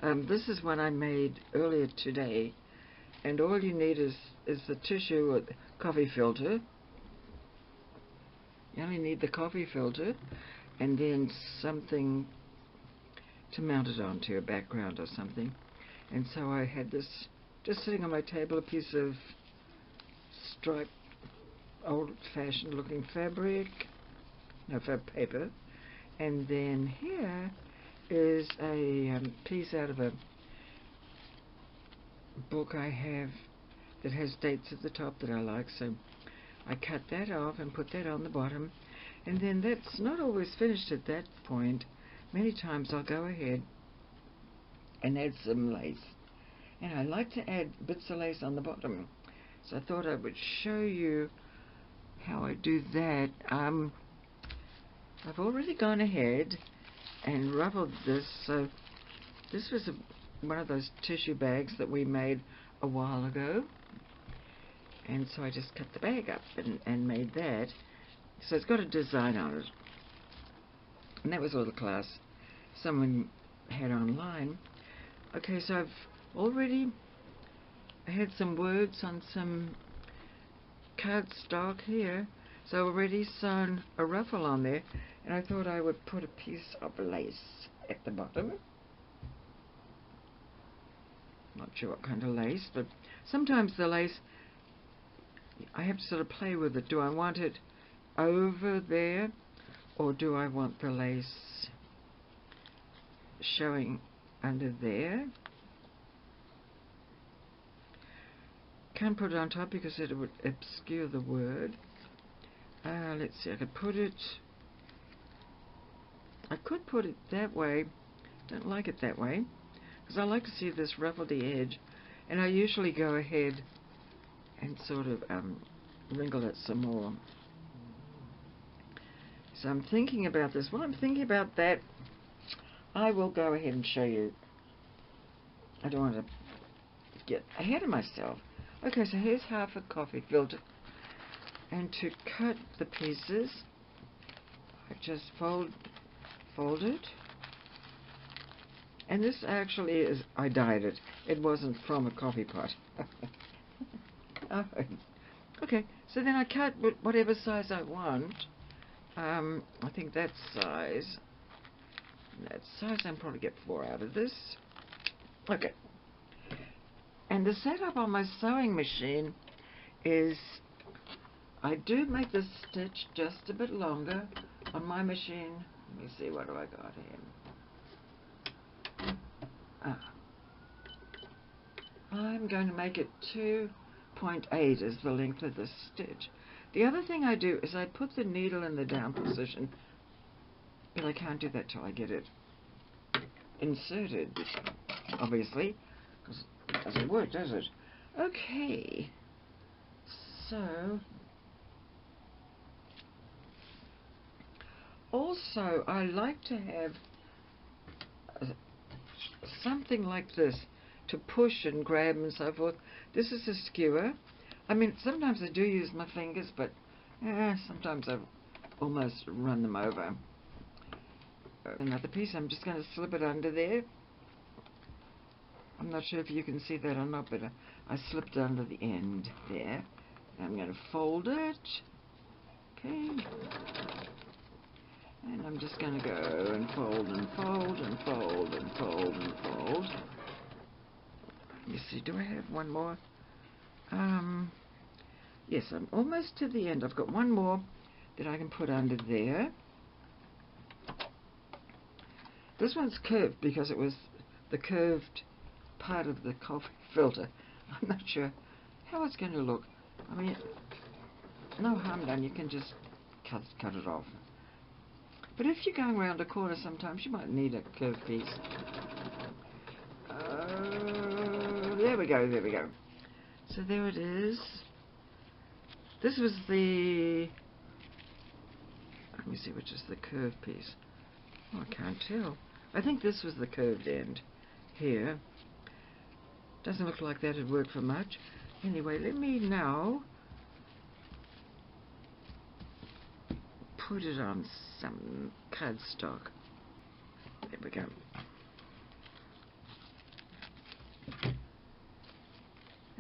This is one I made earlier today, and all you need is the tissue or the coffee filter. You only need the coffee filter and then something to mount it onto, a background or something. And so I had this just sitting on my table, a piece of striped, old-fashioned looking fabric, no, paper. And then here is a piece out of a book I have that has dates at the top that I like, so I cut that off and put that on the bottom. And then that's not always finished at that point. Many times I'll go ahead and add some lace, and I like to add bits of lace on the bottom, so I thought I would show you how I do that. I've already gone ahead and ruffled this. So this was one of those tissue bags that we made a while ago, and so I just cut the bag up and made that. So it's got a design on it, and that was all the class someone had online. Okay, so I've already had some words on some cardstock here, so I've already sewn a ruffle on there, and I thought I would put a piece of lace at the bottom. Not sure what kind of lace, but sometimes the lace, I have to sort of play with it. Do I want it over there, or do I want the lace showing under there? Can't put it on top because it would obscure the word. Let's see, I could put it that way. Don't like it that way because I like to see this ruffledy edge, and I usually go ahead and sort of wrinkle it some more. So I'm thinking about this. While I'm thinking about that, I will go ahead and show you. I don't want to get ahead of myself. Okay, so here's half a coffee filter, and to cut the pieces, I just fold it, and this actually is, I dyed it. It wasn't from a coffee pot. Oh. Okay, so then I cut whatever size I want. I think that size, I'll probably get 4 out of this. Okay. And the setup on my sewing machine is, I do make the stitch just a bit longer on my machine. Let me see, what do I got here? I'm going to make it 2.8 as the length of the stitch. The other thing I do is I put the needle in the down position, but I can't do that till I get it inserted, obviously, because it doesn't work, does it? Okay, so also I like to have something like this to push and grab and so forth. This is a skewer. I mean, sometimes I do use my fingers, but sometimes I almost run them over. Another piece, I'm just going to slip it under there. I'm not sure if you can see that or not, but I slipped under the end there. I'm going to fold it. Okay. And I'm just going to go and fold and fold and fold and fold and fold. Let me see, do I have one more? Yes, I'm almost to the end. I've got one more that I can put under there. This one's curved because it was the curved part of the coffee filter. I'm not sure how it's going to look. I mean, no harm done. You can just cut it off. But if you're going around a corner, sometimes you might need a curved piece. There we go, there we go. So there it is. This was the, let me see which is the curved piece. Oh, I can't tell. I think this was the curved end here. Doesn't look like that would work for much. Anyway, let me now put it on some cardstock. There we go.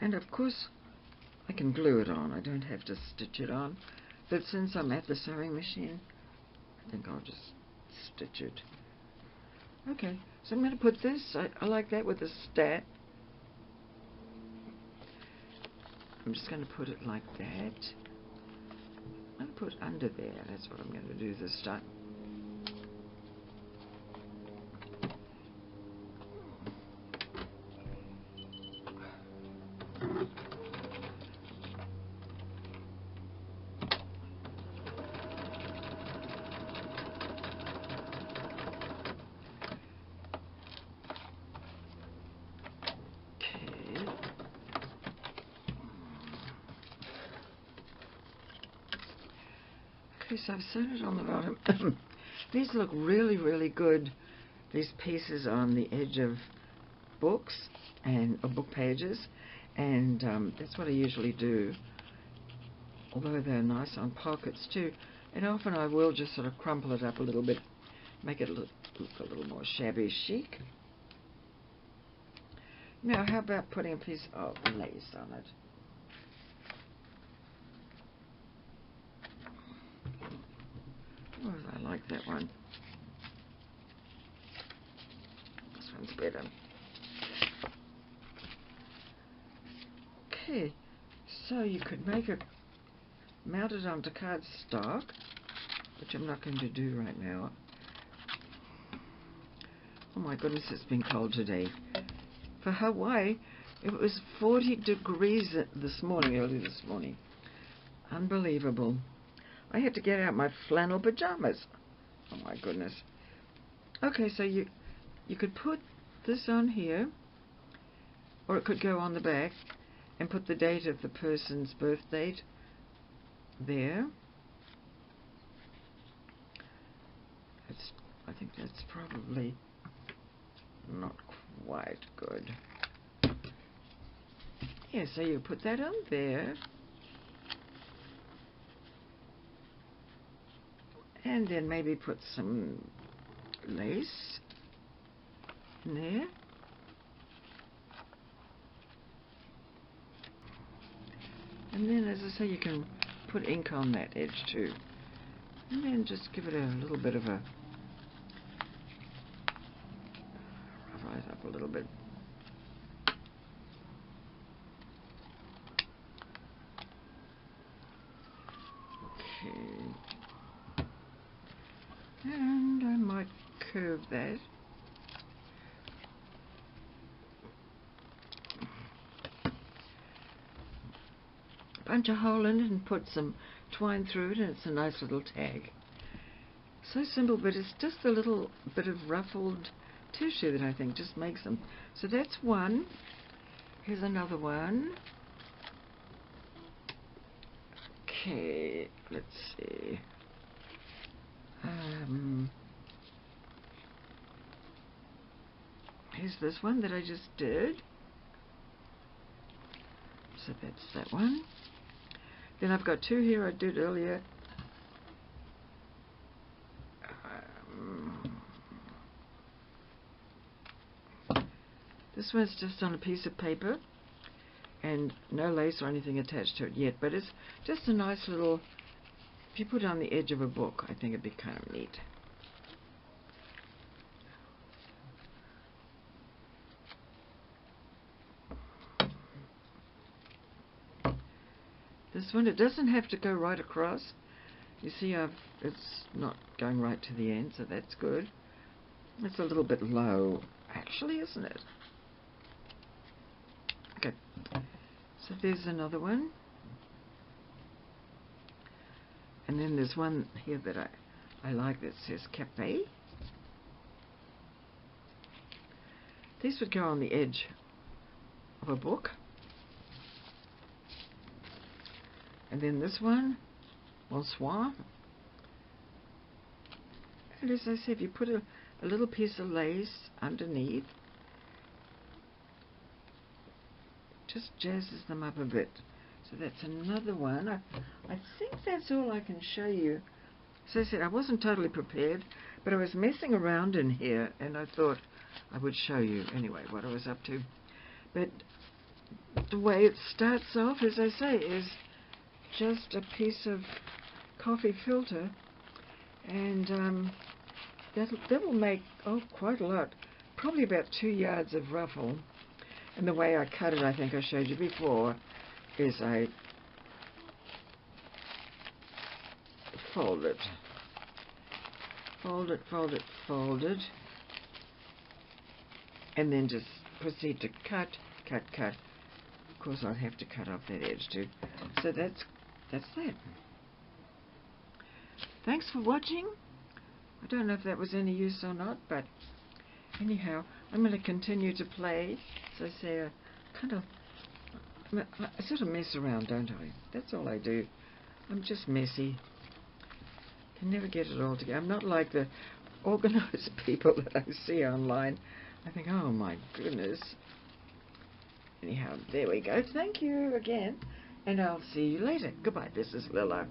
And of course I can glue it on, I don't have to stitch it on, but since I'm at the sewing machine I think I'll just stitch it. Okay, so I'm going to put this, I like that with a stat. I'm just going to put it like that. I'm going to put under there, that's what I'm going to do this time. Okay, so I've sewn it on the bottom. These look really, really good, these pieces on the edge of books and book pages, and that's what I usually do, although they're nice on pockets too. And often I will just sort of crumple it up a little bit, make it look a little more shabby chic. Now, how about putting a piece of lace on it? Oh, I like that one. This one's better. Okay, so you could make it, mount it onto cardstock, which I'm not going to do right now. Oh my goodness, it's been cold today. For Hawaii, it was 40 degrees early this morning. Unbelievable. I had to get out my flannel pajamas. Oh my goodness. Okay, so you could put this on here, or it could go on the back, and put the date of the person's birth date there. I think that's probably not quite good. Yeah, so you put that on there. And then maybe put some lace in there. And then, as I say, you can put ink on that edge too. And then just give it a little bit of a, ruffle it up a little bit. Okay. And I might curve that. Punch a hole in it and put some twine through it, and it's a nice little tag. So simple, but it's just a little bit of ruffled tissue that I think just makes them. So that's one. Here's another one. Okay, let's see. Here's this one that I just did. So that's that one. Then I've got two here I did earlier. This one's just on a piece of paper and no lace or anything attached to it yet, but it's just a nice little, if you put it on the edge of a book, I think it'd be kind of neat. This one, it doesn't have to go right across. You see, it's not going right to the end, so that's good. It's a little bit low, actually, isn't it? Okay, so there's another one. And then there's one here that I like that says Cafe. These would go on the edge of a book. And then this one, Bonsoir. And as I said, if you put a little piece of lace underneath, just jazzes them up a bit. So that's another one. I think that's all I can show you. As I said, I wasn't totally prepared, but I was messing around in here, and I thought I would show you anyway what I was up to. But the way it starts off, as I say, is just a piece of coffee filter, and that will make quite a lot, probably about 2 yards of ruffle. And the way I cut it, I think I showed you before, is I fold it, and then just proceed to cut. Of course, I'll have to cut off that edge too. So that's that. Thanks for watching. I don't know if that was any use or not, but anyhow, I'm going to continue to play. As I say, I sort of mess around, don't I? That's all I do. I'm just messy. Can never get it all together. I'm not like the organised people that I see online. I think, oh my goodness. Anyhow, there we go. Thank you again, and I'll see you later. Goodbye. This is Lilla.